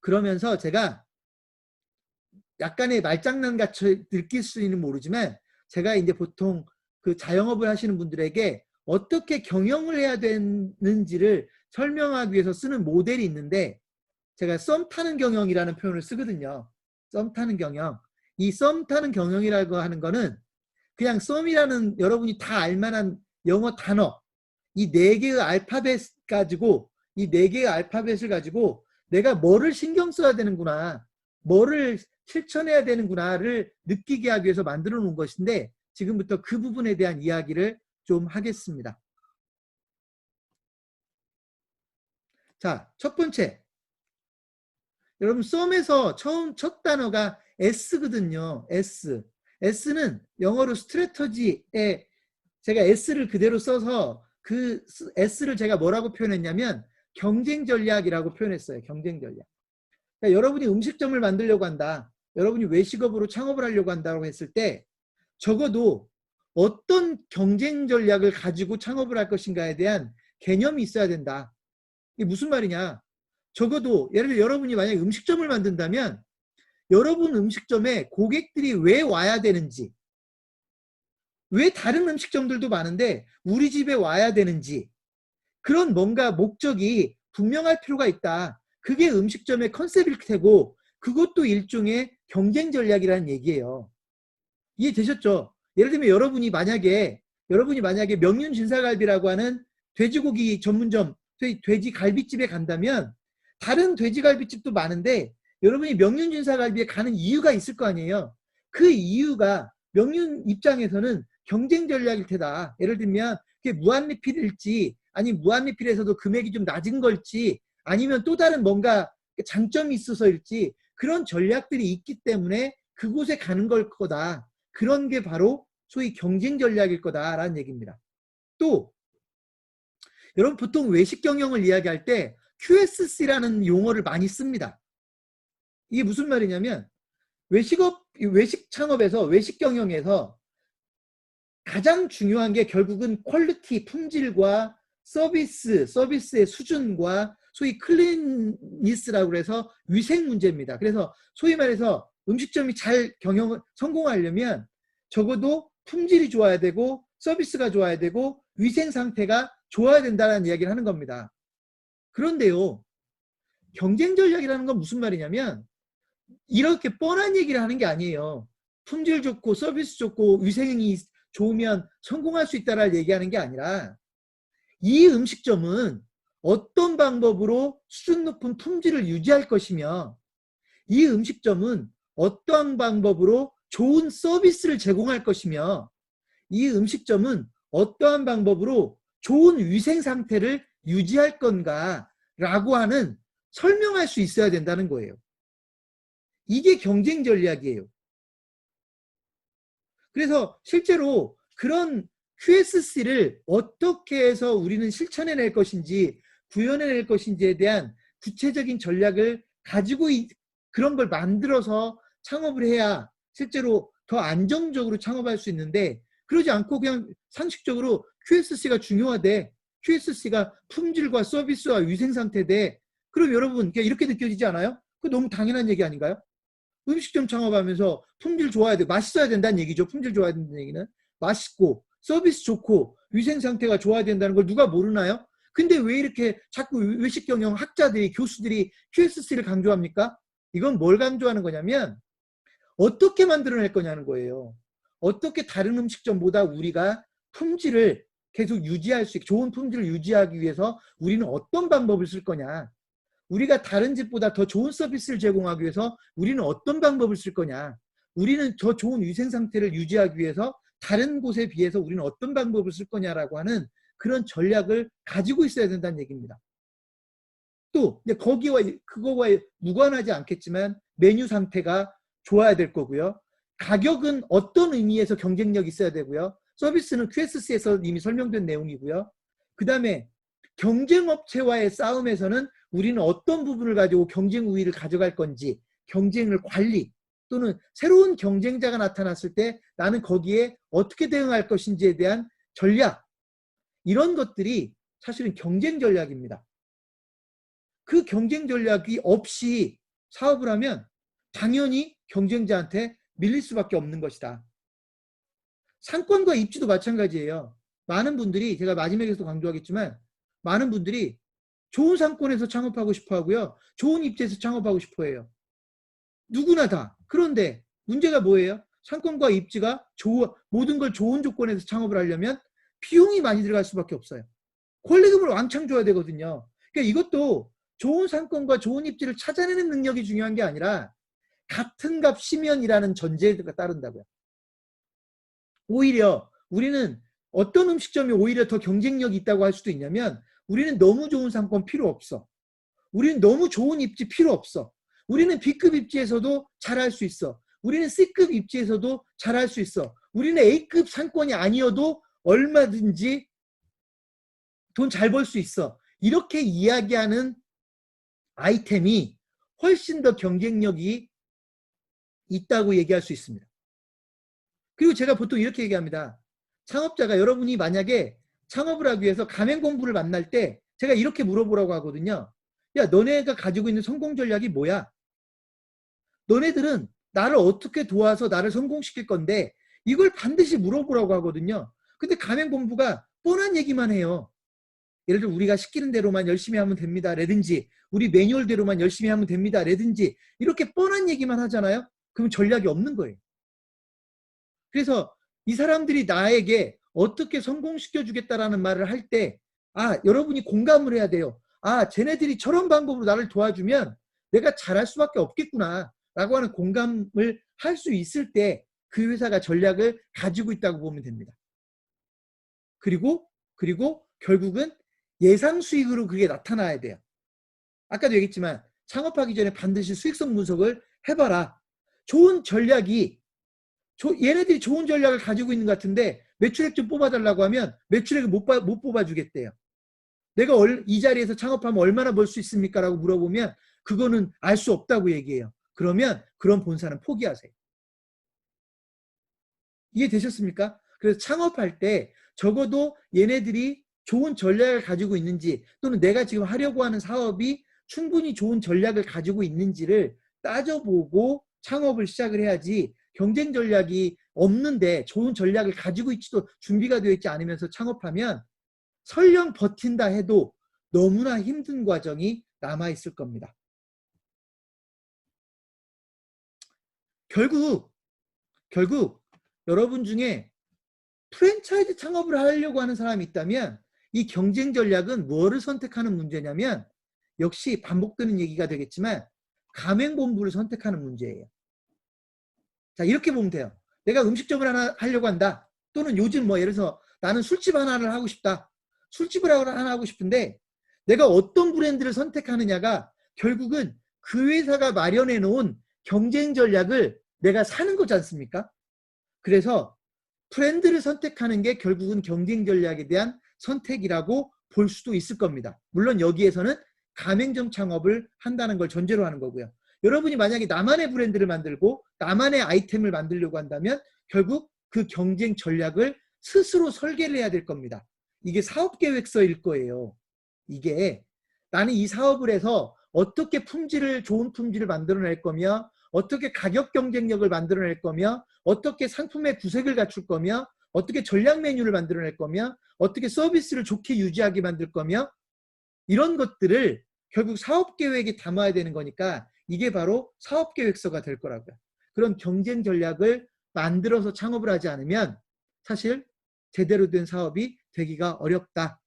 그러면서 제가 약간의 말장난 같이 느낄 수는 모르지만 제가 이제 보통 그 자영업을 하시는 분들에게 어떻게 경영을 해야 되는지를 설명하기 위해서 쓰는 모델이 있는데 제가 썸 타는 경영이라는 표현을 쓰거든요. 썸 타는 경영. 이 썸 타는 경영이라고 하는 거는 그냥 썸이라는 여러분이 다 알만한 영어 단어 이 네 개의 알파벳을 가지고 내가 뭐를 신경 써야 되는구나, 뭐를 실천해야 되는구나를 느끼게 하기 위해서 만들어 놓은 것인데 지금부터 그 부분에 대한 이야기를 좀 하겠습니다. 자, 첫 번째. 여러분 썸에서 첫 단어가 S거든요. S. S는 영어로 스트래터지에 제가 S를 그대로 써서 그 S를 제가 뭐라고 표현했냐면 경쟁 전략이라고 표현했어요. 경쟁 전략. 그러니까 여러분이 음식점을 만들려고 한다. 여러분이 외식업으로 창업을 하려고 한다고 했을 때 적어도 어떤 경쟁 전략을 가지고 창업을 할 것인가에 대한 개념이 있어야 된다. 이게 무슨 말이냐? 적어도 예를 들어 여러분이 만약에 음식점을 만든다면 여러분 음식점에 고객들이 왜 와야 되는지, 왜 다른 음식점들도 많은데 우리 집에 와야 되는지, 그런 뭔가 목적이 분명할 필요가 있다. 그게 음식점의 컨셉일 테고 그것도 일종의 경쟁 전략이라는 얘기예요. 이해되셨죠? 예를 들면 여러분이 만약에 명륜진사갈비라고 하는 돼지고기 전문점, 돼지 갈비집에 간다면 다른 돼지갈비집도 많은데 여러분이 명륜진사갈비에 가는 이유가 있을 거 아니에요. 그 이유가 명륜 입장에서는 경쟁 전략일 테다. 예를 들면 그게 무한리필일지 아니면 무한리필에서도 금액이 좀 낮은 걸지 아니면 또 다른 뭔가 장점이 있어서일지 그런 전략들이 있기 때문에 그곳에 가는 걸 거다. 그런 게 바로 소위 경쟁 전략일 거다라는 얘기입니다. 또 여러분 보통 외식 경영을 이야기할 때 QSC라는 용어를 많이 씁니다. 이게 무슨 말이냐면 외식 창업에서 외식 경영에서 가장 중요한 게 결국은 퀄리티, 품질과 서비스의 수준과 소위 클린니스라고 해서 위생 문제입니다. 그래서 소위 말해서 음식점이 잘 경영을 성공하려면 적어도 품질이 좋아야 되고 서비스가 좋아야 되고 위생 상태가 좋아야 된다는 이야기를 하는 겁니다. 그런데요, 경쟁 전략이라는 건 무슨 말이냐면 이렇게 뻔한 얘기를 하는 게 아니에요. 품질 좋고 서비스 좋고 위생이 좋으면 성공할 수 있다라는 얘기하는 게 아니라 이 음식점은 어떤 방법으로 수준 높은 품질을 유지할 것이며 이 음식점은 어떠한 방법으로 좋은 서비스를 제공할 것이며 이 음식점은 어떠한 방법으로 좋은 위생 상태를 유지할 건가 라고 하는 설명할 수 있어야 된다는 거예요. 이게 경쟁 전략이에요. 그래서 실제로 그런 QSC를 어떻게 해서 우리는 실천해낼 것인지 구현해낼 것인지에 대한 구체적인 전략을 가지고 그런 걸 만들어서 창업을 해야 실제로 더 안정적으로 창업할 수 있는데 그러지 않고 그냥 상식적으로 QSC가 중요하대. QSC가 품질과 서비스와 위생 상태대. 그럼 여러분 이렇게 느껴지지 않아요? 그거 너무 당연한 얘기 아닌가요? 음식점 창업하면서 품질 좋아야 돼. 맛있어야 된다는 얘기죠. 품질 좋아야 된다는 얘기는. 맛있고 서비스 좋고 위생 상태가 좋아야 된다는 걸 누가 모르나요? 근데 왜 이렇게 자꾸 외식 경영 학자들이 교수들이 QSC를 강조합니까? 이건 뭘 강조하는 거냐면 어떻게 만들어낼 거냐는 거예요. 어떻게 다른 음식점보다 우리가 품질을 계속 유지할 수 있게 좋은 품질을 유지하기 위해서 우리는 어떤 방법을 쓸 거냐. 우리가 다른 집보다 더 좋은 서비스를 제공하기 위해서 우리는 어떤 방법을 쓸 거냐. 우리는 더 좋은 위생 상태를 유지하기 위해서 다른 곳에 비해서 우리는 어떤 방법을 쓸 거냐라고 하는 그런 전략을 가지고 있어야 된다는 얘기입니다. 또 거기와 그거와 무관하지 않겠지만 메뉴 상태가 좋아야 될 거고요. 가격은 어떤 의미에서 경쟁력이 있어야 되고요. 서비스는 QSC에서 이미 설명된 내용이고요. 그 다음에 경쟁업체와의 싸움에서는 우리는 어떤 부분을 가지고 경쟁 우위를 가져갈 건지 경쟁을 관리 또는 새로운 경쟁자가 나타났을 때 나는 거기에 어떻게 대응할 것인지에 대한 전략 이런 것들이 사실은 경쟁 전략입니다. 그 경쟁 전략이 없이 사업을 하면 당연히 경쟁자한테 밀릴 수밖에 없는 것이다. 상권과 입지도 마찬가지예요. 많은 분들이, 제가 마지막에서도 강조하겠지만, 많은 분들이 좋은 상권에서 창업하고 싶어 하고요. 좋은 입지에서 창업하고 싶어 해요. 누구나 다. 그런데 문제가 뭐예요? 상권과 입지가 모든 걸 좋은 조건에서 창업을 하려면 비용이 많이 들어갈 수밖에 없어요. 권리금을 왕창 줘야 되거든요. 그러니까 이것도 좋은 상권과 좋은 입지를 찾아내는 능력이 중요한 게 아니라 같은 값이면 이라는 전제가 따른다고요. 오히려 우리는 어떤 음식점이 오히려 더 경쟁력이 있다고 할 수도 있냐면, 우리는 너무 좋은 상권 필요 없어. 우리는 너무 좋은 입지 필요 없어. 우리는 B급 입지에서도 잘할 수 있어. 우리는 C급 입지에서도 잘할 수 있어. 우리는 A급 상권이 아니어도 얼마든지 돈 잘 벌 수 있어. 이렇게 이야기하는 아이템이 훨씬 더 경쟁력이 있다고 얘기할 수 있습니다. 그리고 제가 보통 이렇게 얘기합니다. 창업자가, 여러분이 만약에 창업을 하기 위해서 가맹본부를 만날 때 제가 이렇게 물어보라고 하거든요. 야, 너네가 가지고 있는 성공 전략이 뭐야? 너네들은 나를 어떻게 도와서 나를 성공시킬 건데, 이걸 반드시 물어보라고 하거든요. 근데 가맹본부가 뻔한 얘기만 해요. 예를 들어 우리가 시키는 대로만 열심히 하면 됩니다 라든지, 우리 매뉴얼대로만 열심히 하면 됩니다 라든지, 이렇게 뻔한 얘기만 하잖아요. 그럼 전략이 없는 거예요. 그래서 이 사람들이 나에게 어떻게 성공시켜 주겠다라는 말을 할 때, 아, 여러분이 공감을 해야 돼요. 아, 쟤네들이 저런 방법으로 나를 도와주면 내가 잘할 수밖에 없겠구나 라고 하는 공감을 할 수 있을 때 그 회사가 전략을 가지고 있다고 보면 됩니다. 그리고 결국은 예상 수익으로 그게 나타나야 돼요. 아까도 얘기했지만 창업하기 전에 반드시 수익성 분석을 해봐라. 좋은 전략이, 얘네들이 좋은 전략을 가지고 있는 것 같은데 매출액 좀 뽑아달라고 하면 매출액을 못 뽑아주겠대요. 내가 이 자리에서 창업하면 얼마나 벌 수 있습니까? 라고 물어보면 그거는 알 수 없다고 얘기해요. 그러면 그런 본사는 포기하세요. 이해되셨습니까? 그래서 창업할 때 적어도 얘네들이 좋은 전략을 가지고 있는지, 또는 내가 지금 하려고 하는 사업이 충분히 좋은 전략을 가지고 있는지를 따져보고 창업을 시작을 해야지, 경쟁 전략이 없는데 좋은 전략을 가지고 있지도, 준비가 되어 있지 않으면서 창업하면 설령 버틴다 해도 너무나 힘든 과정이 남아있을 겁니다. 결국 여러분 중에 프랜차이즈 창업을 하려고 하는 사람이 있다면 이 경쟁 전략은 뭐를 선택하는 문제냐면, 역시 반복되는 얘기가 되겠지만 가맹본부를 선택하는 문제예요. 자, 이렇게 보면 돼요. 내가 음식점을 하나 하려고 한다. 또는 요즘 예를 들어서 나는 술집 하나를 하고 싶다. 술집을 하나 하고 싶은데 내가 어떤 브랜드를 선택하느냐가 결국은 그 회사가 마련해 놓은 경쟁 전략을 내가 사는 거지 않습니까? 그래서 브랜드를 선택하는 게 결국은 경쟁 전략에 대한 선택이라고 볼 수도 있을 겁니다. 물론 여기에서는 가맹점 창업을 한다는 걸 전제로 하는 거고요. 여러분이 만약에 나만의 브랜드를 만들고 나만의 아이템을 만들려고 한다면 결국 그 경쟁 전략을 스스로 설계를 해야 될 겁니다. 이게 사업계획서일 거예요. 이게 나는 이 사업을 해서 어떻게 좋은 품질을 만들어낼 거며, 어떻게 가격 경쟁력을 만들어낼 거며, 어떻게 상품의 구색을 갖출 거며, 어떻게 전략 메뉴를 만들어낼 거며, 어떻게 서비스를 좋게 유지하게 만들 거며, 이런 것들을 결국 사업계획에 담아야 되는 거니까 이게 바로 사업계획서가 될 거라고요. 그런 경쟁 전략을 만들어서 창업을 하지 않으면 사실 제대로 된 사업이 되기가 어렵다.